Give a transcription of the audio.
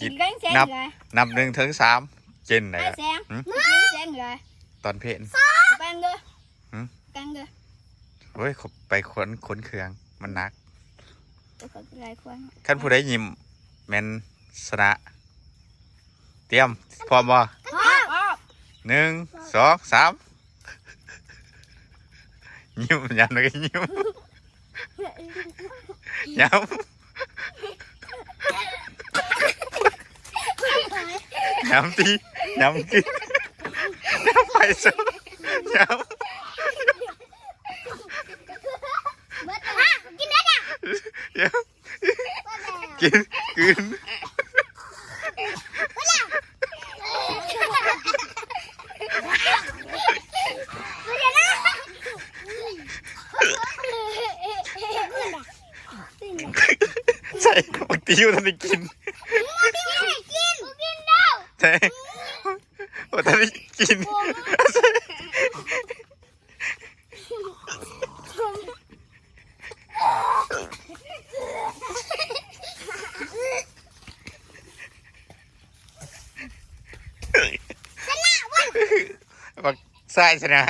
กิน Gánh sen Nắp. rồi. นับ1 ถึง 3กินไหน Ai อะ sen? Hử? Gánh sen rồi. ตอนเพลน Ban đưa. Hử? Ban đưa. เฮ้ยเขาไปขนเครื่องมันหนัก Tôi có cái khoan. ขั้นผู้ใดยิ้มแมนสนะเตรียมพร้อมบ่ Hop. 1 2 3ยิ้มยันเลยยิ้มย้ำย้ำตีย้ำกินย้ำไปสุดย้ำย้ำกินกินใช่บางทีอยู่ทันได้กินใช่ว่าทันได้กินบักใส่ชนะ